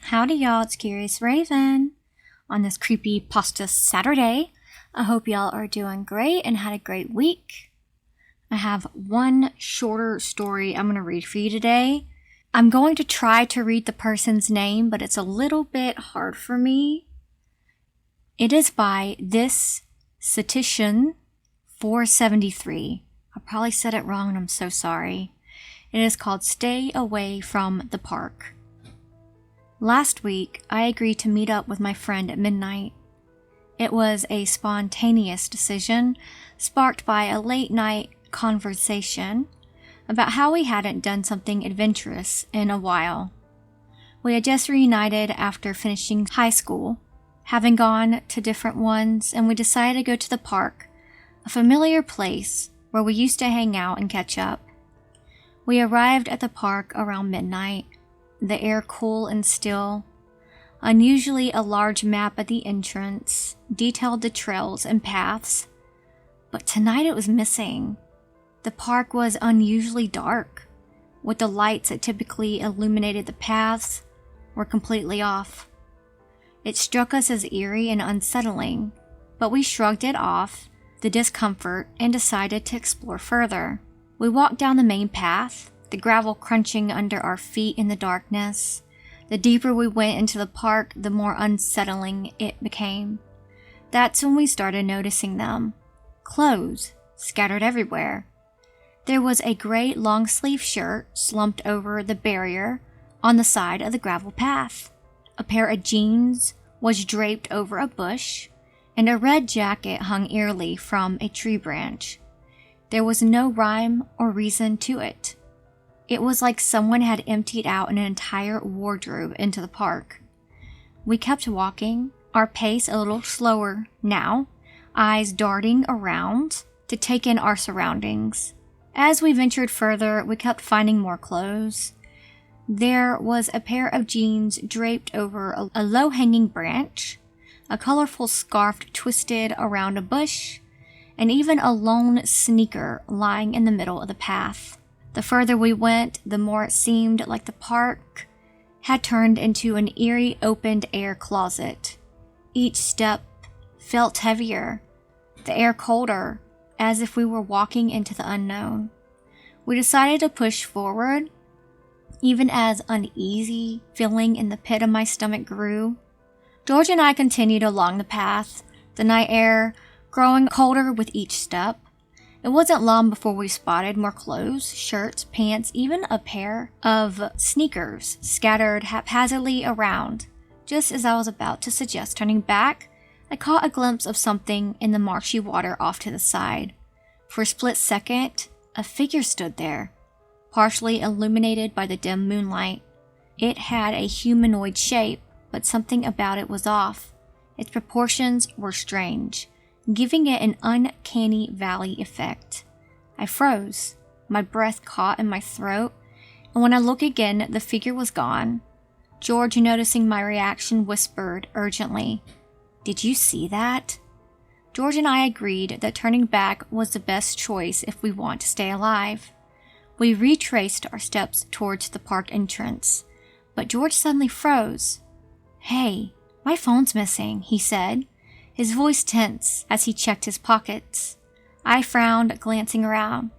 Howdy y'all, it's Curious Raven on this Creepypasta Saturday. I hope y'all are doing great and had a great week. I have one shorter story I'm going to read for you today. I'm going to try to read the person's name, but it's a little bit hard for me. It is by this Cetition 473. I probably said it wrong and I'm so sorry. It is called Stay Away from the Park. Last week, I agreed to meet up with my friend at midnight. It was a spontaneous decision, sparked by a late-night conversation about how we hadn't done something adventurous in a while. We had just reunited after finishing high school, having gone to different ones, and we decided to go to the park, a familiar place where we used to hang out and catch up. We arrived at the park around midnight. The air cool and still. Unusually, a large map at the entrance detailed the trails and paths, but tonight it was missing. The park was unusually dark, with the lights that typically illuminated the paths were completely off. It struck us as eerie and unsettling, but we shrugged it off, the discomfort, and decided to explore further. We walked down the main path, the gravel crunching under our feet in the darkness. The deeper we went into the park, the more unsettling it became. That's when we started noticing them. Clothes scattered everywhere. There was a gray long-sleeve shirt slumped over the barrier on the side of the gravel path. A pair of jeans was draped over a bush, and a red jacket hung eerily from a tree branch. There was no rhyme or reason to it. It was like someone had emptied out an entire wardrobe into the park. We kept walking, our pace a little slower now, eyes darting around to take in our surroundings. As we ventured further, we kept finding more clothes. There was a pair of jeans draped over a low-hanging branch, a colorful scarf twisted around a bush, and even a lone sneaker lying in the middle of the path. The further we went, the more it seemed like the park had turned into an eerie opened-air closet. Each step felt heavier, the air colder, as if we were walking into the unknown. We decided to push forward, even as uneasy feeling in the pit of my stomach grew. George and I continued along the path, the night air growing colder with each step. It wasn't long before we spotted more clothes, shirts, pants, even a pair of sneakers scattered haphazardly around. Just as I was about to suggest turning back, I caught a glimpse of something in the marshy water off to the side. For a split second, a figure stood there, partially illuminated by the dim moonlight. It had a humanoid shape, but something about it was off. Its proportions were strange, giving it an uncanny valley effect. I froze, my breath caught in my throat, and when I looked again, the figure was gone. George, noticing my reaction, whispered urgently, "Did you see that?" George and I agreed that turning back was the best choice if we want to stay alive. We retraced our steps towards the park entrance, but George suddenly froze. "Hey, my phone's missing," he said, his voice tense as he checked his pockets. I frowned, glancing around.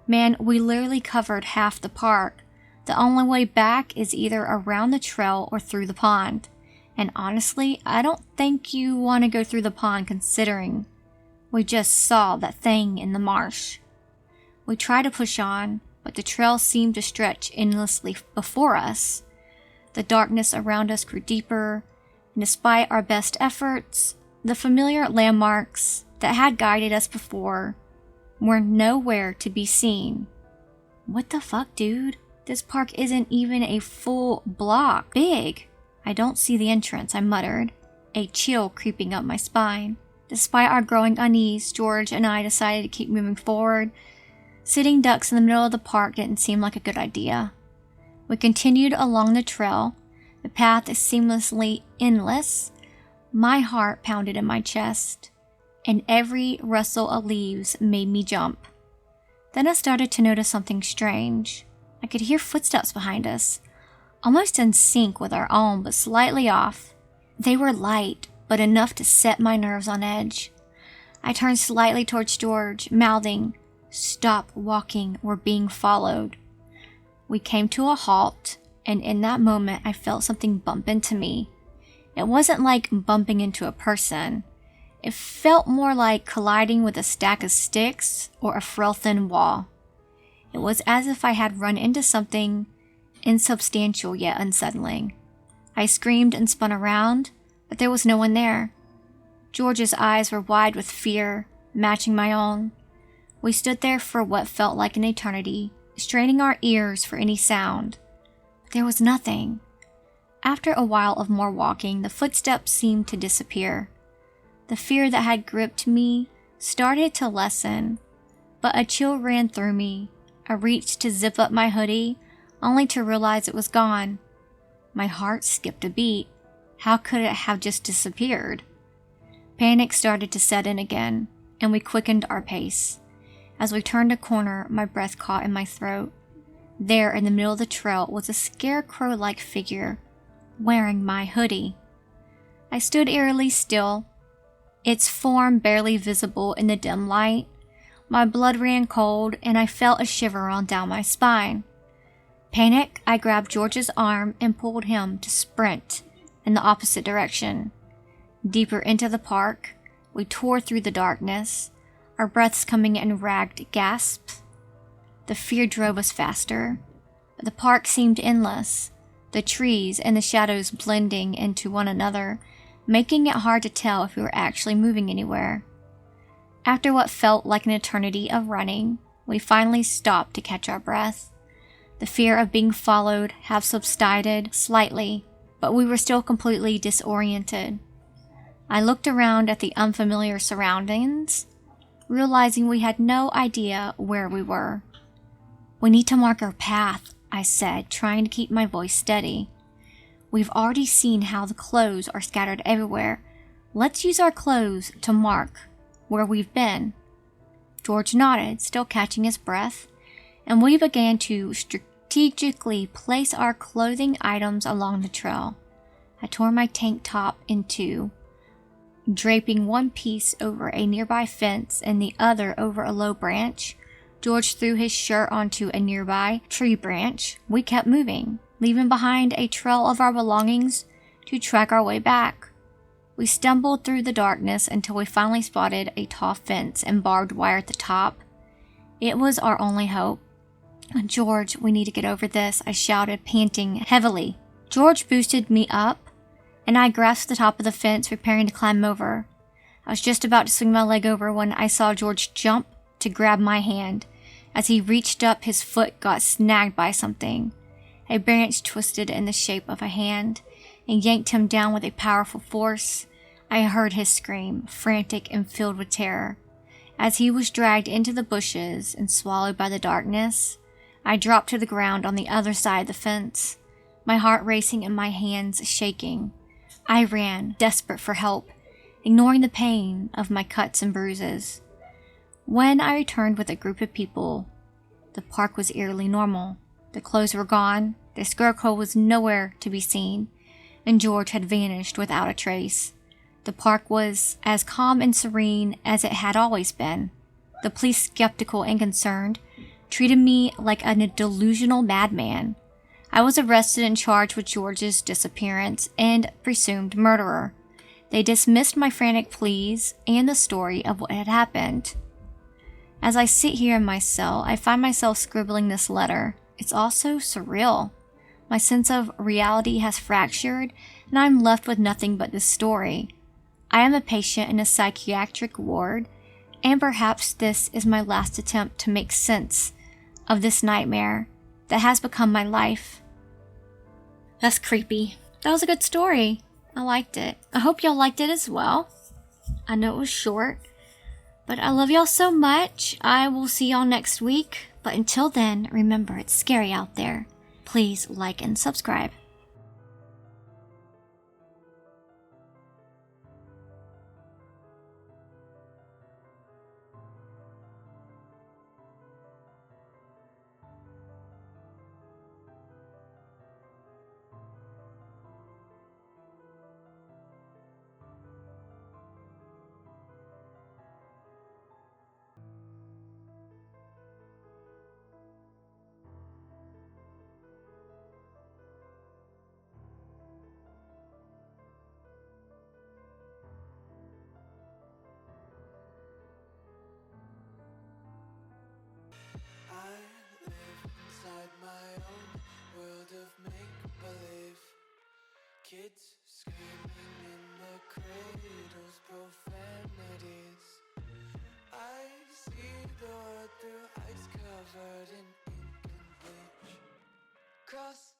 Man, we literally covered half the park. The only way back is either around the trail or through the pond. And honestly, I don't think you want to go through the pond considering we just saw that thing in the marsh. We tried to push on, but the trail seemed to stretch endlessly before us. The darkness around us grew deeper, and despite our best efforts, the familiar landmarks that had guided us before were nowhere to be seen. What the fuck, dude? This park isn't even a full block big. I don't see the entrance, I muttered, a chill creeping up my spine. Despite our growing unease, George and I decided to keep moving forward. Sitting ducks in the middle of the park didn't seem like a good idea. We continued along the trail. The path is seamlessly endless. My heart pounded in my chest, and every rustle of leaves made me jump. Then I started to notice something strange. I could hear footsteps behind us, almost in sync with our own, but slightly off. They were light, but enough to set my nerves on edge. I turned slightly towards George, mouthing, "Stop walking, we're being followed." We came to a halt, and in that moment I felt something bump into me. It wasn't like bumping into a person. It felt more like colliding with a stack of sticks or a frail thin wall. It was as if I had run into something insubstantial yet unsettling. I screamed and spun around, but there was no one there. George's eyes were wide with fear, matching my own. We stood there for what felt like an eternity, straining our ears for any sound. But there was nothing. After a while of more walking, the footsteps seemed to disappear. The fear that had gripped me started to lessen, but a chill ran through me. I reached to zip up my hoodie, only to realize it was gone. My heart skipped a beat. How could it have just disappeared? Panic started to set in again, and we quickened our pace. As we turned a corner, my breath caught in my throat. There in the middle of the trail was a scarecrow-like figure, wearing my hoodie. I stood eerily still, its form barely visible in the dim light. My blood ran cold, and I felt a shiver run down my spine. Panic, I grabbed George's arm and pulled him to sprint in the opposite direction. Deeper into the park, we tore through the darkness, our breaths coming in ragged gasps. The fear drove us faster, but the park seemed endless, the trees and the shadows blending into one another, making it hard to tell if we were actually moving anywhere. After what felt like an eternity of running, we finally stopped to catch our breath. The fear of being followed had subsided slightly, but we were still completely disoriented. I looked around at the unfamiliar surroundings, realizing we had no idea where we were. "We need to mark our path," I said, trying to keep my voice steady. "We've already seen how the clothes are scattered everywhere. Let's use our clothes to mark where we've been." George nodded, still catching his breath, and we began to strategically place our clothing items along the trail. I tore my tank top in two, draping one piece over a nearby fence and the other over a low branch. George threw his shirt onto a nearby tree branch. We kept moving, leaving behind a trail of our belongings to track our way back. We stumbled through the darkness until we finally spotted a tall fence and barbed wire at the top. It was our only hope. "George, we need to get over this," I shouted, panting heavily. George boosted me up, and I grasped the top of the fence, preparing to climb over. I was just about to swing my leg over when I saw George jump to grab my hand. As he reached up, his foot got snagged by something. A branch twisted in the shape of a hand and yanked him down with a powerful force. I heard his scream, frantic and filled with terror. As he was dragged into the bushes and swallowed by the darkness, I dropped to the ground on the other side of the fence, my heart racing and my hands shaking. I ran, desperate for help, ignoring the pain of my cuts and bruises. When I returned with a group of people, the park was eerily normal. The clothes were gone, the scarecrow was nowhere to be seen, and George had vanished without a trace. The park was as calm and serene as it had always been. The police, skeptical and concerned, treated me like a delusional madman. I was arrested and charged with George's disappearance and presumed murderer. They dismissed my frantic pleas and the story of what had happened. As I sit here in my cell, I find myself scribbling this letter. It's all so surreal. My sense of reality has fractured, and I'm left with nothing but this story. I am a patient in a psychiatric ward, and perhaps this is my last attempt to make sense of this nightmare that has become my life. That's creepy. That was a good story. I liked it. I hope y'all liked it as well. I know it was short, but I love y'all so much. I will see y'all next week. But until then, remember, it's scary out there. Please like and subscribe. world of make-believe. Kids screaming in the cradles, profanities. I see the world through ice covered in ink and bleach. Cross